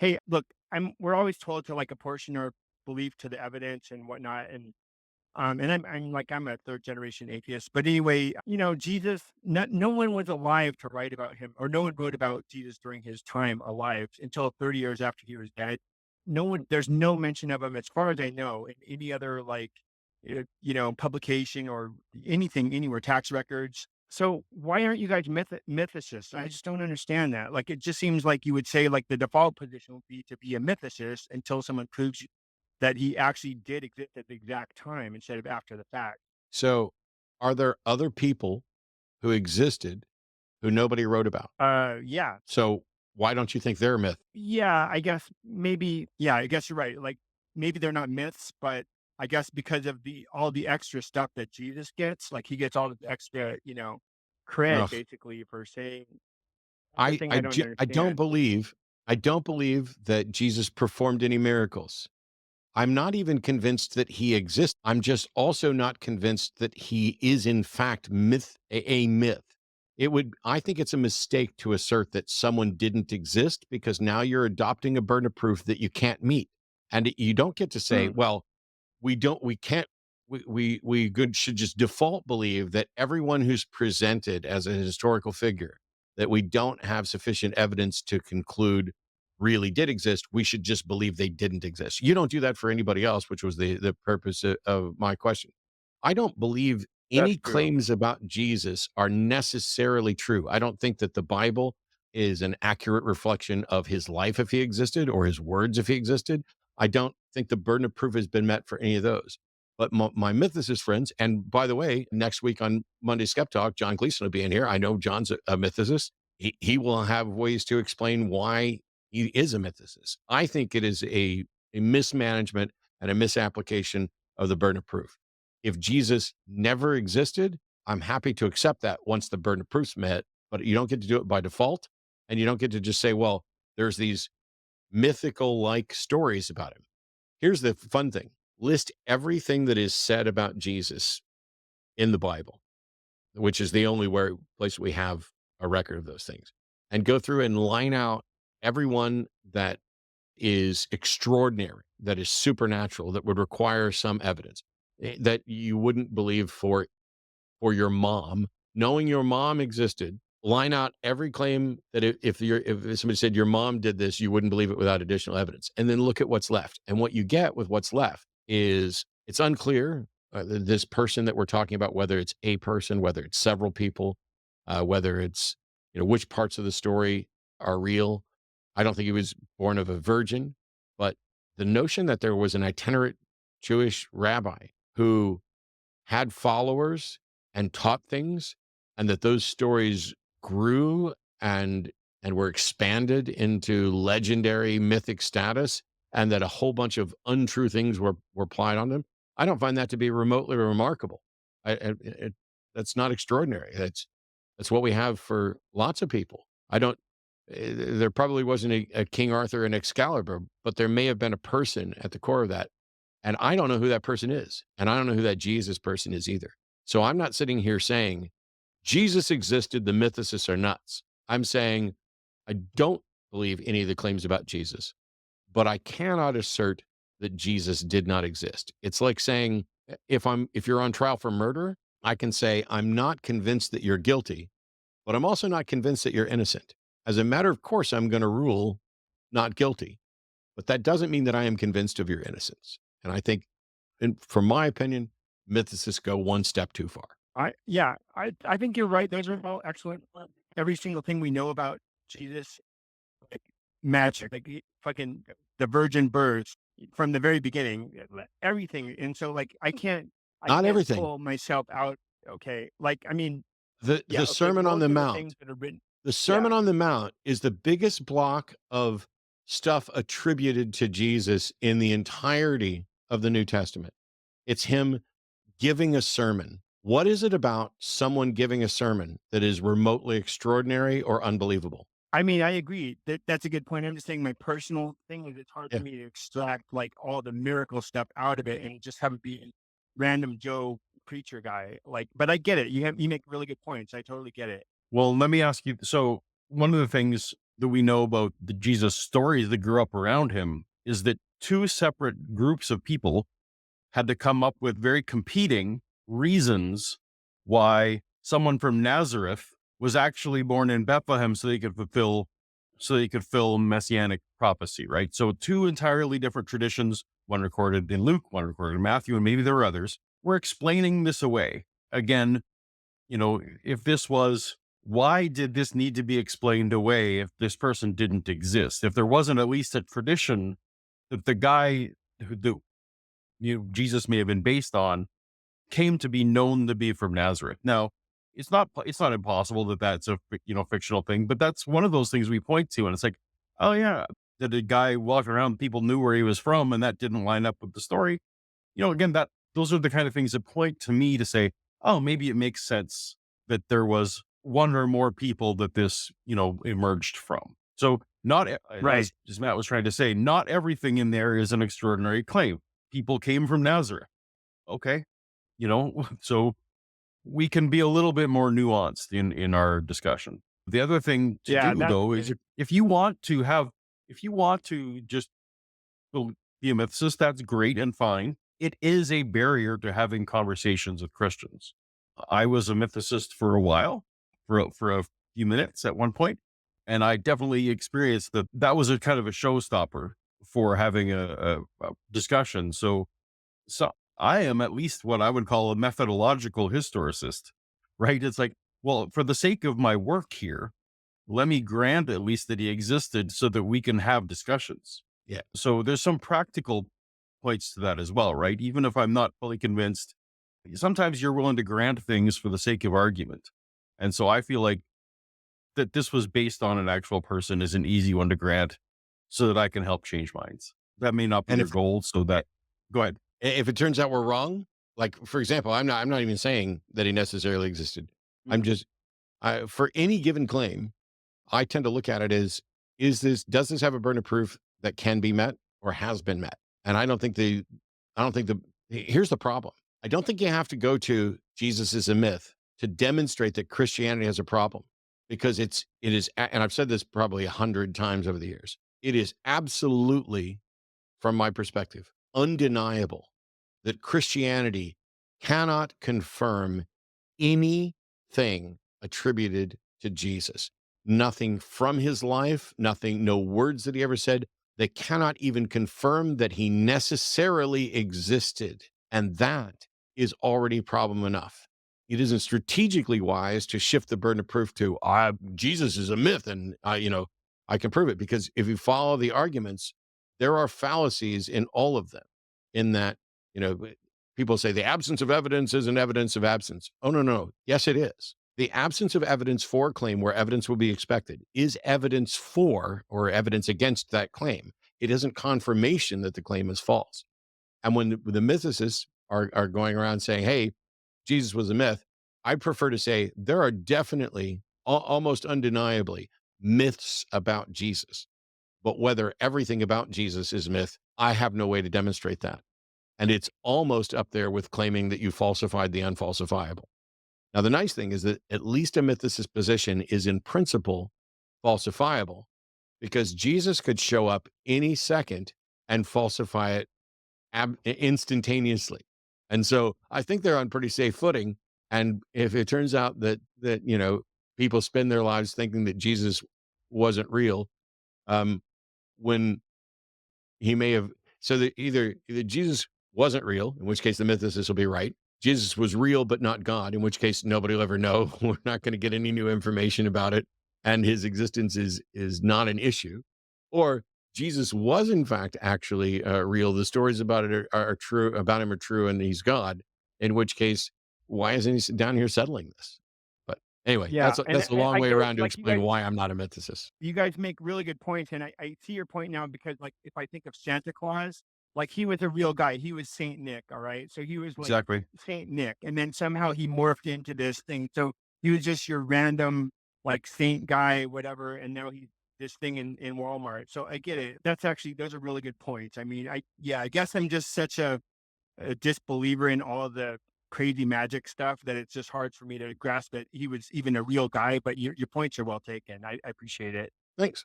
Hey, look, we're always told to like apportion our belief to the evidence and whatnot. And I'm a third generation atheist. But anyway, Jesus, no one was alive to write about him, or no one wrote about Jesus during his time alive until 30 years after he was dead. There's no mention of him, as far as I know, in any other like, publication or anything anywhere, tax records. So why aren't you guys mythicists? I just don't understand that. Like, it just seems like you would say like the default position would be to be a mythicist until someone proves that he actually did exist at the exact time instead of after the fact. So, are there other people who existed who nobody wrote about? Yeah. So, why don't you think they're a myth? Yeah, I guess maybe yeah, I guess you're right. Like, maybe they're not myths, but I guess because of the all the extra stuff that Jesus gets, like, he gets all the extra, cred Ugh. basically for saying the I thing I I don't ge understand. I don't believe that Jesus performed any miracles. I'm not even convinced that he exists. I'm just also not convinced that he is in fact a myth. I think it's a mistake to assert that someone didn't exist because now you're adopting a burden of proof that you can't meet. And you don't get to say, Mm, well, we can't we good should just default believe that everyone who's presented as a historical figure that we don't have sufficient evidence to conclude really did exist, we should just believe they didn't exist. You don't do that for anybody else, which was the purpose of my question. I don't believe that's any true. claims about Jesus are necessarily true. I don't think that the Bible is an accurate reflection of his life if he existed or his words if he existed. I don't think the burden of proof has been met for any of those. But my mythicist friends, and by the way, next week on Monday Skep Talk, John Gleason will be in here. I know John's a mythicist. He will have ways to explain why he is a mythicist. I think it is a mismanagement and a misapplication of the burden of proof. If Jesus never existed, I'm happy to accept that once the burden of proof's met, but you don't get to do it by default. And you don't get to just say, well, there's these mythical like stories about him. Here's the fun thing: list everything that is said about Jesus in the Bible, which is the only place we have a record of those things, and go through and line out everyone that is extraordinary, that is supernatural, that would require some evidence that you wouldn't believe for your mom, knowing your mom existed. Line out every claim that if somebody said your mom did this, you wouldn't believe it without additional evidence, and then look at what's left. And what you get with what's left is it's unclear. This person that we're talking about, whether it's a person, whether it's several people, whether it's which parts of the story are real. I don't think he was born of a virgin, but the notion that there was an itinerant Jewish rabbi who had followers and taught things, and that those stories grew and were expanded into legendary mythic status, and that a whole bunch of untrue things were applied on them. I don't find that to be remotely remarkable. That's not extraordinary. That's what we have for lots of people. I don't. There probably wasn't a King Arthur and Excalibur, but there may have been a person at the core of that, and I don't know who that person is. And I don't know who that Jesus person is either. So I'm not sitting here saying Jesus existed, the mythicists are nuts. I'm saying I don't believe any of the claims about Jesus, but I cannot assert that Jesus did not exist. It's like saying if you're on trial for murder, I can say I'm not convinced that you're guilty, but I'm also not convinced that you're innocent. As a matter of course, I'm going to rule not guilty, but that doesn't mean that I am convinced of your innocence. And I think, and from my opinion, mythicists go one step too far. I think you're right. Those are all excellent. Every single thing we know about Jesus, like magic, like fucking the virgin birth from the very beginning, everything. And so, like, I Not can't everything. pull myself out. Okay, like, I mean, The yeah, okay, Sermon on most the of the Mount, things that are written, the yeah, Sermon on the Mount is the biggest block of stuff attributed to Jesus in the entirety of the New Testament. It's him giving a sermon. What is it about someone giving a sermon that is remotely extraordinary or unbelievable? I mean, I agree that that's a good point. I'm just saying my personal thing is it's hard for Yeah. me to extract like all the miracle stuff out of it and just have it be a random Joe preacher guy. Like, but I get it. You make really good points. I totally get it. Well, let me ask you. So, one of the things that we know about the Jesus stories that grew up around him is that two separate groups of people had to come up with very competing reasons why someone from Nazareth was actually born in Bethlehem so they could fill messianic prophecy, right? So two entirely different traditions, one recorded in Luke, one recorded in Matthew, and maybe there were others, were explaining this away. Again, if this was, why did this need to be explained away if this person didn't exist? If there wasn't at least a tradition that the guy Jesus may have been based on came to be known to be from Nazareth. Now, it's not impossible that that's a fictional thing, but that's one of those things we point to, and it's like, oh yeah, that a guy walking around, people knew where he was from, and that didn't line up with the story. Again, that those are the kind of things that point to me to say, oh, maybe it makes sense that there was one or more people that this emerged from. So not Right. as Matt was trying to say, not everything in there is an extraordinary claim. People came from Nazareth. Okay, so we can be a little bit more nuanced in our discussion. The other thing to Yeah, do that's though is good. if you want to just be a mythicist, that's great and fine. It is a barrier to having conversations with Christians. I was a mythicist for a while, for a few minutes at one point, and I definitely experienced that was a kind of a showstopper for having a discussion. So I am at least what I would call a methodological historicist, right? It's like, well, for the sake of my work here, let me grant at least that he existed so that we can have discussions. Yeah. So there's some practical points to that as well, right? Even if I'm not fully convinced, sometimes you're willing to grant things for the sake of argument. And so I feel like that this was based on an actual person is an easy one to grant so that I can help change minds. That may not be And your if goal. Go ahead. if it turns out we're wrong, like for example, I'm not even saying that he necessarily existed. I'm Mhm. just for any given claim, I tend to look at it as does this have a burden of proof that can be met or has been met? And I don't think the here's the problem. I don't think you have to go to Jesus is a myth to demonstrate that Christianity has a problem because and I've said this probably 100 times over the years. It is absolutely, from my perspective, undeniable that Christianity cannot confirm anything attributed to Jesus. Nothing from his life, nothing, no words that he ever said. They cannot even confirm that he necessarily existed. And that is already problem enough. It isn't strategically wise to shift the burden of proof to Jesus is a myth and I can prove it because if you follow the arguments, there are fallacies in all of them. In that, you know, people say the absence of evidence is an evidence of absence. Oh, no, no. Yes, it is. The absence of evidence for a claim where evidence will be expected is evidence for or evidence against that claim. It isn't confirmation that the claim is false. And when the mythicists are going around saying, hey, Jesus was a myth, I prefer to say there are definitely, almost undeniably, myths about Jesus. But whether everything about Jesus is myth, I have no way to demonstrate that. And it's almost up there with claiming that you falsified the unfalsifiable. Now, the nice thing is that at least a mythicist position is in principle falsifiable because Jesus could show up any second and falsify it instantaneously. And so I think they're on pretty safe footing. And if it turns out that people spend their lives thinking that Jesus wasn't real, um, when he may have so that either Jesus wasn't real, in which case the mythicists will be right. Jesus was real but not God, in which case nobody will ever know. We're not going to get any new information about it, and his existence is not an issue. Or Jesus was in fact actually real. The stories about it are true about him are true, and he's God. In which case, why isn't he down here settling this? But anyway, Yeah, and that's a long I way get it. around to Like explain why I'm not a mythicist. you guys make really good points, and I see your point now because, like, if I think of Santa Claus, like he was a real guy. He was Saint Nick, all right. So he was like Exactly. Saint Nick, and then somehow he morphed into this thing. So he was just your random like saint guy, whatever, and now he's this thing in Walmart. So I get it. That's actually those are really good points. I mean, I guess I'm just such a disbeliever in all the crazy magic stuff that it's just hard for me to grasp that he was even a real guy. But your points are well taken. I appreciate it. Thanks.